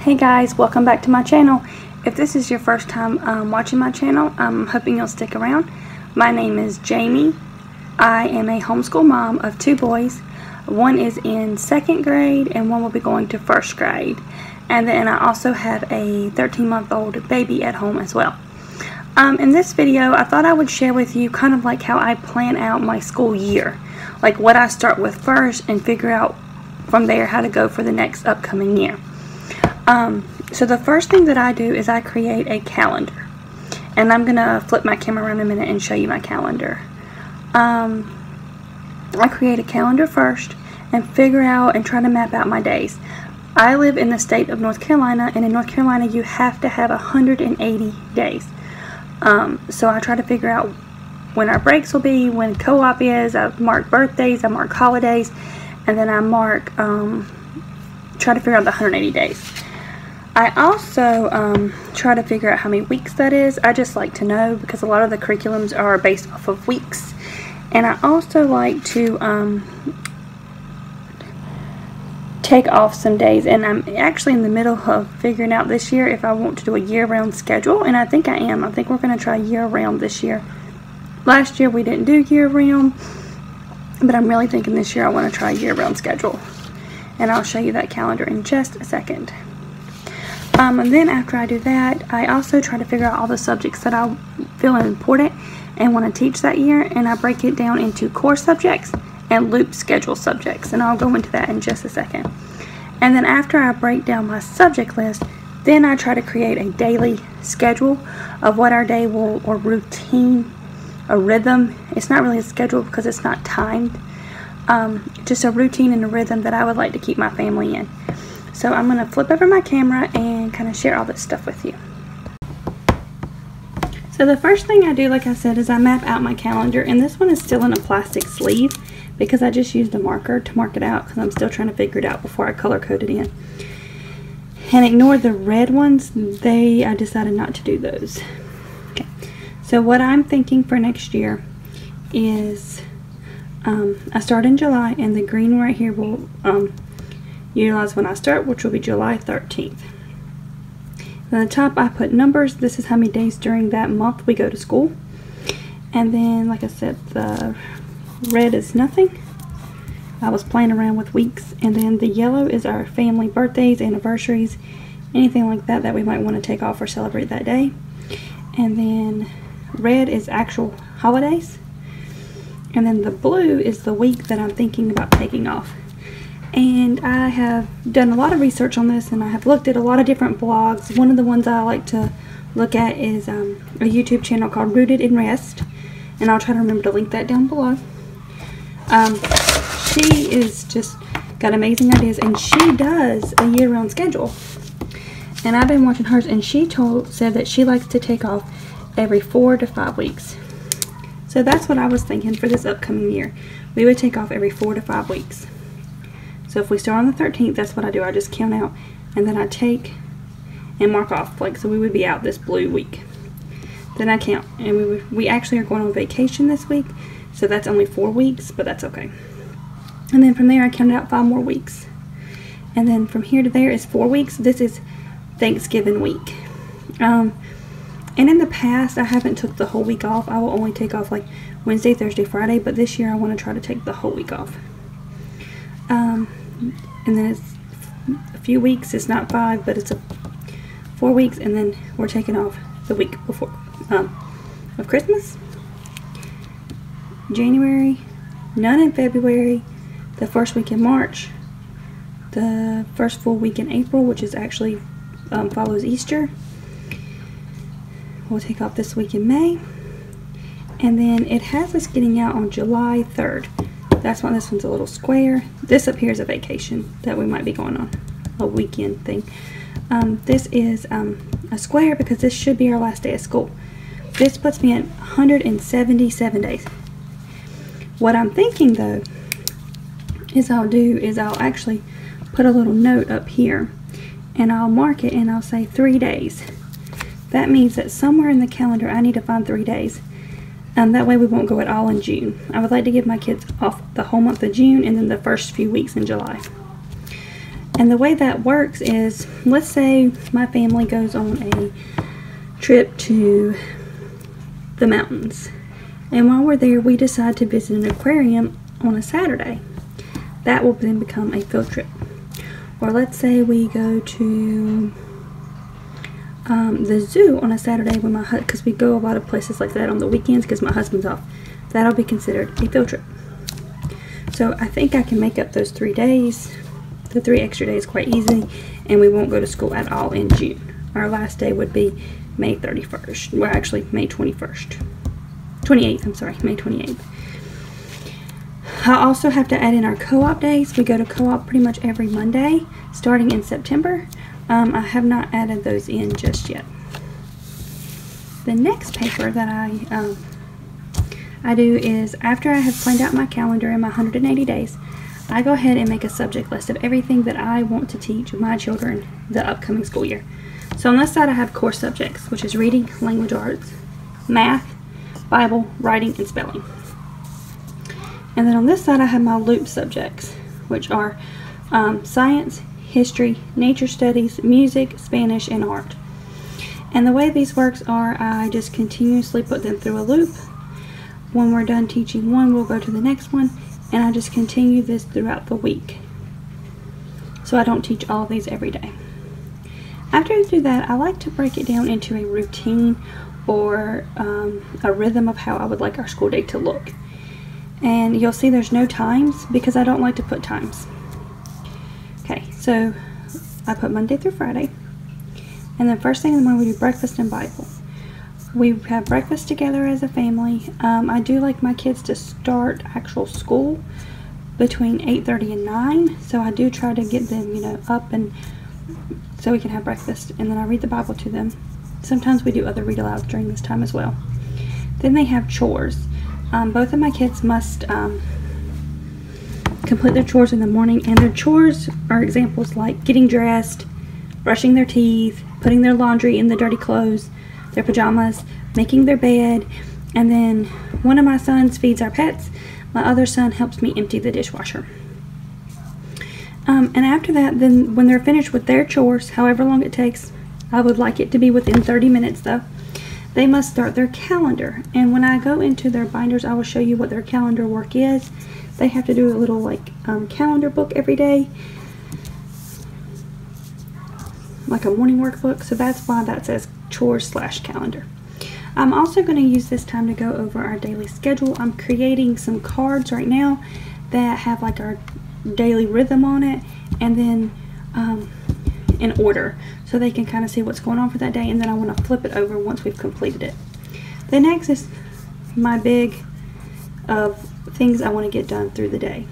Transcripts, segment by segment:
Hey guys, welcome back to my channel. If this is your first time watching my channel, I'm hoping you'll stick around. My name is Jamie. I am a homeschool mom of two boys. One is in 2nd grade and one will be going to 1st grade. And then I also have a 13-month-old baby at home as well. In this video, I thought I would share with you kind of like how I plan out my school year. Like what I start with first and figure out from there how to go for the next upcoming year. So the first thing that I do is I create a calendar. And I'm going to flip my camera around a minute and show you my calendar. I create a calendar first and figure out and try to map out my days. I live in the state of North Carolina, and in North Carolina you have to have 180 days. So I try to figure out when our breaks will be, when co-op is. I mark birthdays, I mark holidays, and then I mark, try to figure out the 180 days. I also try to figure out how many weeks that is. I just like to know because a lot of the curriculums are based off of weeks. And I also like to take off some days. And I'm actually in the middle of figuring out this year if I want to do a year-round schedule. And I think I am. I think we're going to try year-round this year. Last year we didn't do year-round, but I'm really thinking this year I want to try a year-round schedule. And I'll show you that calendar in just a second. And then after I do that, I also try to figure out all the subjects that I feel are important and want to teach that year, and I break it down into core subjects and loop schedule subjects, and I'll go into that in just a second. And then after I break down my subject list, then I try to create a daily schedule of what our day will, or routine, a rhythm. It's not really a schedule because it's not timed. Just a routine and a rhythm that I would like to keep my family in. So I'm going to flip over my camera and kind of share all this stuff with you. So the first thing I do, like I said, is I map out my calendar. And this one is still in a plastic sleeve because I just used a marker to mark it out because I'm still trying to figure it out before I color code it in. And ignore the red ones. I decided not to do those. Okay. So what I'm thinking for next year is I start in July, and the green right here will utilize when I start, which will be July 13th. On the top I put numbers. This is how many days during that month we go to school. And then, like I said, the red is nothing. I was playing around with weeks. And then the yellow is our family birthdays, anniversaries, anything like that that we might want to take off or celebrate that day. And then red is actual holidays. And then the blue is the week that I'm thinking about taking off. And I have done a lot of research on this, and I have looked at a lot of different blogs. One of the ones I like to look at is a YouTube channel called Rooted in Rest, and I'll try to remember to link that down below. She is just got amazing ideas, and she does a year-round schedule. And I've been watching hers, and she said that she likes to take off every 4 to 5 weeks. So that's what I was thinking for this upcoming year. We would take off every 4 to 5 weeks. So if we start on the 13th, that's what I do. I just count out, and then I take and mark off. Like, so we would be out this blue week. Then I count, and we actually are going on vacation this week, so that's only 4 weeks, but that's okay. And then from there, I counted out 5 more weeks. And then from here to there is 4 weeks. This is Thanksgiving week. And in the past, I haven't took the whole week off. I will only take off like Wednesday, Thursday, Friday, but this year I want to try to take the whole week off. And then it's a few weeks. It's not 5, but it's 4 weeks, and then we're taking off the week before of Christmas, January, none in February, the first week in March, the first full week in April, which is actually follows Easter. We'll take off this week in May, and then it has us getting out on July 3rd. That's why this one's a little square. This up here is a vacation that we might be going on, a weekend thing. This is a square because this should be our last day of school. This puts me at 177 days. What I'm thinking though is I'll actually put a little note up here, and I'll mark it, and I'll say 3 days. That means that somewhere in the calendar I need to find 3 days. That way we won't go at all in June. I would like to give my kids off the whole month of June and then the first few weeks in July. And the way that works is, let's say my family goes on a trip to the mountains. And while we're there, we decide to visit an aquarium on a Saturday. That will then become a field trip. Or let's say we go to the zoo on a Saturday with because we go a lot of places like that on the weekends because my husband's off. That'll be considered a field trip. So I think I can make up those 3 days, the 3 extra days, quite easy, and we won't go to school at all in June. Our last day would be May 31st. Well, actually May 21st. 28th, I'm sorry, May 28th. I also have to add in our co-op days. We go to co-op pretty much every Monday, starting in September. I have not added those in just yet. The next paper that I do is, after I have planned out my calendar in my 180 days, I go ahead and make a subject list of everything that I want to teach my children the upcoming school year. So on this side I have core subjects, which is reading, language arts, math, Bible, writing, and spelling. And then on this side I have my loop subjects, which are science, history, nature studies, music, Spanish, and art. And the way these works are, I just continuously put them through a loop. When we're done teaching one, we'll go to the next one, and I just continue this throughout the week. So I don't teach all of these every day. After I do that, I like to break it down into a routine or a rhythm of how I would like our school day to look. And you'll see there's no times because I don't like to put times. Okay, so I put Monday through Friday, and then first thing in the morning we do breakfast and Bible. We have breakfast together as a family. I do like my kids to start actual school between 8:30 and 9, so I do try to get them, up and so we can have breakfast, and then I read the Bible to them. Sometimes we do other read alouds during this time as well. Then they have chores. Both of my kids must complete their chores in the morning, and their chores are examples like getting dressed, brushing their teeth, putting their laundry in the dirty clothes, their pajamas, making their bed, and then one of my sons feeds our pets. My other son helps me empty the dishwasher. And after that, then when they're finished with their chores, however long it takes, I would like it to be within 30 minutes though, they must start their calendar. And when I go into their binders, I will show you what their calendar work is. They have to do a little calendar book every day, like a morning workbook. So that's why that says chores/calendar. I'm also going to use this time to go over our daily schedule. I'm creating some cards right now that have like our daily rhythm on it, and then in order, so they can kind of see what's going on for that day, and then I want to flip it over once we've completed it. The next is my big of things I want to get done through the day.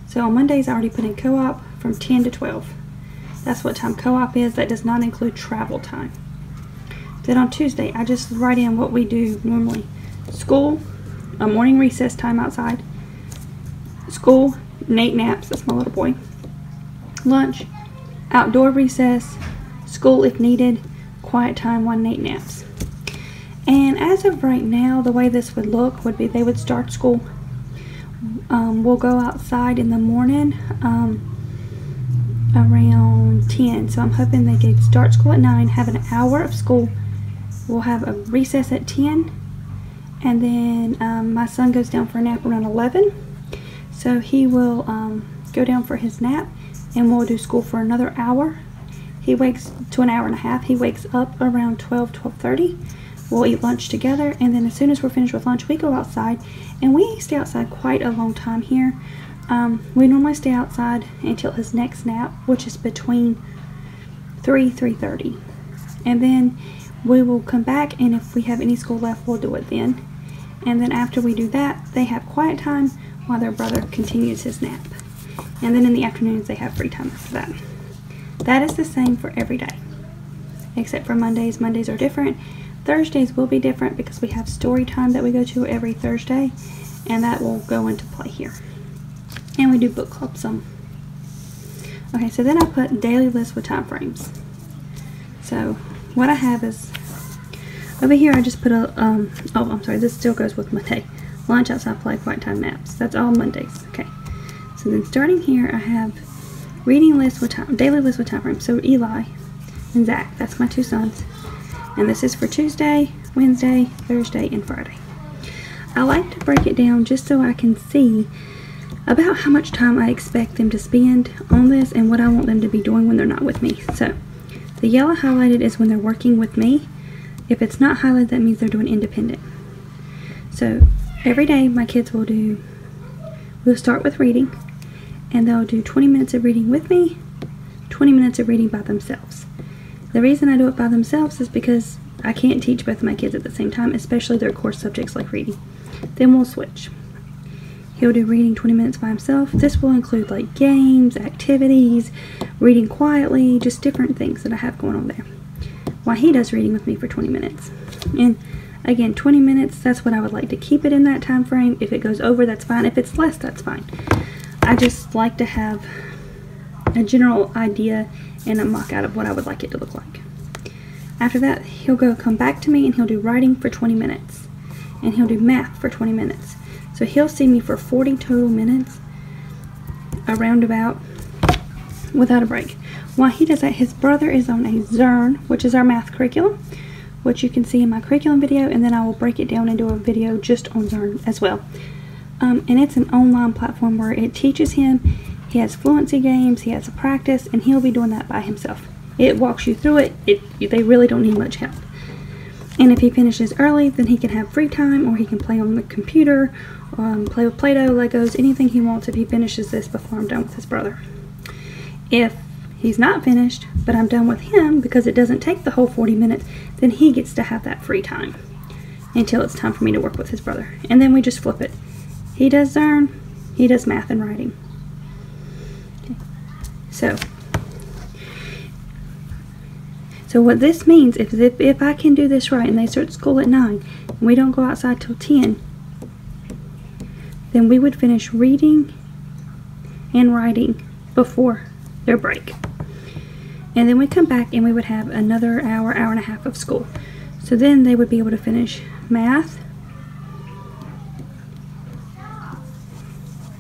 So on Mondays I already put in co-op from 10 to 12. That's what time co-op is. That does not include travel time. Then on Tuesday I just write in what we do normally. School, a morning recess time outside. School, Nate naps, that's my little boy. Lunch, outdoor recess, school if needed, quiet time while Nate naps. And as of right now, the way this would look would be they would start school. We'll go outside in the morning around 10. So I'm hoping they could start school at 9, have an hour of school. We'll have a recess at 10. And then my son goes down for a nap around 11. So he will go down for his nap, and we'll do school for another hour. He wakes to an hour and a half. He wakes up around 12:30. We'll eat lunch together, and then as soon as we're finished with lunch, we go outside, and we stay outside quite a long time here. We normally stay outside until his next nap, which is between 3:30. And then we will come back, and if we have any school left, we'll do it then. And then after we do that, they have quiet time while their brother continues his nap. And then in the afternoons, they have free time after that. That is the same for every day, except for Mondays. Mondays are different. Thursdays will be different because we have story time that we go to every Thursday, and that will go into play here. And we do book club some. Okay, so then I put daily list with time frames. So what I have is, over here I just put a, oh I'm sorry, this still goes with Monday. Lunch, outside play, quiet time, maps. That's all Mondays. Okay. So then starting here I have reading list with time, daily list with time frame. So Eli and Zach, that's my 2 sons. And this is for Tuesday, Wednesday, Thursday, and Friday. I like to break it down just so I can see about how much time I expect them to spend on this and what I want them to be doing when they're not with me. So the yellow highlighted is when they're working with me. If it's not highlighted, that means they're doing independent. So every day my kids we'll start with reading, and they'll do 20 minutes of reading with me, 20 minutes of reading by themselves. The reason I do it by themselves is because I can't teach both of my kids at the same time, especially their core subjects like reading. Then we'll switch. He'll do reading 20 minutes by himself. This will include like games, activities, reading quietly, just different things that I have going on there, while he does reading with me for 20 minutes. And again, 20 minutes, that's what I would like to keep it in that time frame. If it goes over, that's fine. If it's less, that's fine. I just like to have a general idea and a mock out of what I would like it to look like. After that, he'll come back to me and he'll do writing for 20 minutes. And he'll do math for 20 minutes. So he'll see me for 40 total minutes, around about, without a break. While he does that, his brother is on a Zern, which is our math curriculum, which you can see in my curriculum video, and then I will break it down and do a video just on Zern as well. And it's an online platform where it teaches him. He has fluency games, he has a practice, and he'll be doing that by himself. It walks you through it. They really don't need much help. And if he finishes early, then he can have free time, or he can play on the computer, play with Play-Doh, Legos, anything he wants if he finishes this before I'm done with his brother. If he's not finished, but I'm done with him because it doesn't take the whole 40 minutes, then he gets to have that free time until it's time for me to work with his brother. And then we just flip it. He does Zern, he does math and writing. Okay. So what this means, if I can do this right and they start school at 9 and we don't go outside till 10, then we would finish reading and writing before their break. And then we come back and we would have another hour, hour and a half of school. So then they would be able to finish math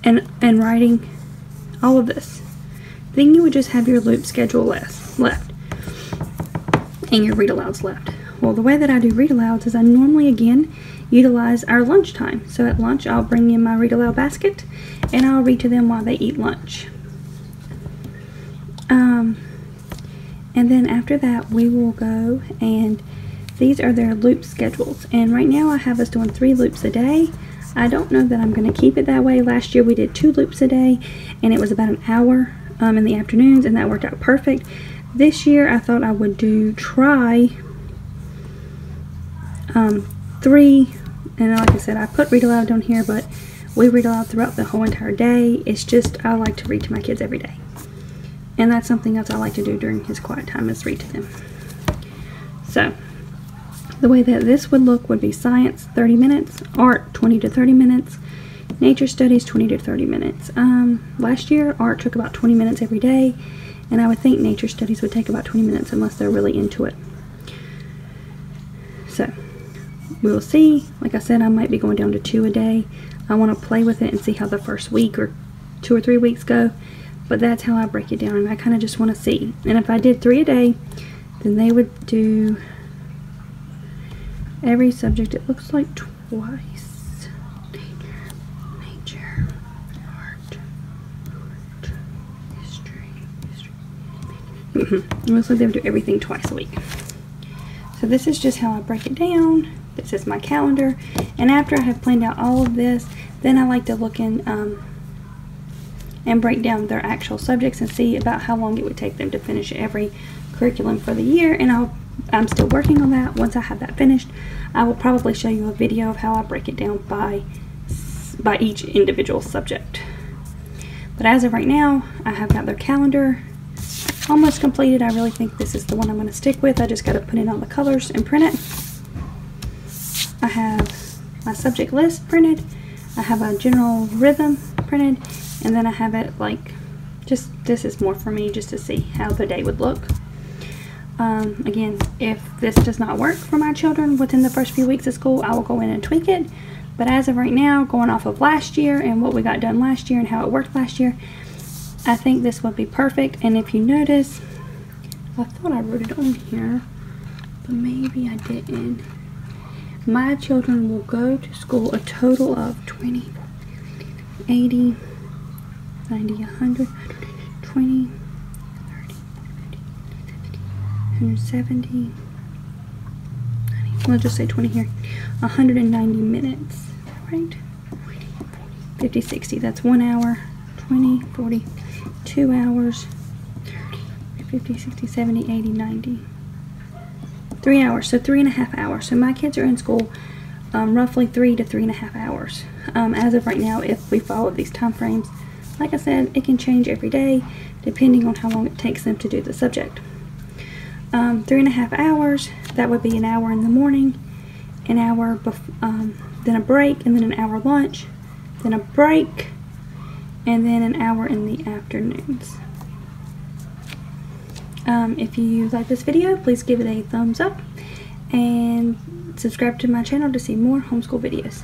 and writing, all of this. Then you would just have your loop schedule left. And your read alouds left. Well, the way that I do read alouds is I normally again utilize our lunch time. So at lunch I'll bring in my read aloud basket and I'll read to them while they eat lunch. And then after that we will go, and these are their loop schedules. And right now I have us doing 3 loops a day. I don't know that I'm going to keep it that way. Last year we did 2 loops a day and it was about an hour in the afternoons, and that worked out perfect. This year I thought I would try 3, and like I said, I put read aloud down here, but we read aloud throughout the whole entire day. It's just I like to read to my kids every day, and that's something else I like to do during his quiet time, is read to them. So the way that this would look would be science 30 minutes, art 20 to 30 minutes, nature studies 20 to 30 minutes. Last year art took about 20 minutes every day, and I would think nature studies would take about 20 minutes unless they're really into it. So we will see. Like I said, I might be going down to 2 a day. I want to play with it and see how the first week or 2 or 3 weeks go. But that's how I break it down, and I kind of just want to see. And if I did 3 a day, then they would do every subject, it looks like twice. Nature, art, history. It looks like they would do everything twice a week. So this is just how I break it down. This is my calendar. And after I have planned out all of this, then I like to look in and break down their actual subjects and see about how long it would take them to finish every curriculum for the year. And I'm still working on that. Once I have that finished, I will probably show you a video of how I break it down by each individual subject. But as of right now, I have got their calendar almost completed. I really think this is the one I'm going to stick with. I just got to put in all the colors and print it. I have my subject list printed. I have a general rhythm printed, and then I have it like, just, this is more for me just to see how the day would look. Again, if this does not work for my children within the first few weeks of school, I will go in and tweak it. But as of right now, going off of last year and what we got done last year and how it worked last year, I think this would be perfect. And if you notice, I thought I wrote it on here, but maybe I didn't. My children will go to school a total of 20, 80, 90, 100, 120, 30, 170, 90, we'll just say 20 here, 190 minutes, right? 50, 60, that's 1 hour, 20, 40, 2 hours, 30, 50, 60, 70, 80, 90. 3 hours, so 3.5 hours. So my kids are in school roughly 3 to 3.5 hours. As of right now, if we follow these time frames, like I said, it can change every day depending on how long it takes them to do the subject. 3.5 hours, that would be an hour in the morning, an hour, then a break, and then an hour lunch, then a break, and then an hour in the afternoons. If you like this video, please give it a thumbs up and subscribe to my channel to see more homeschool videos.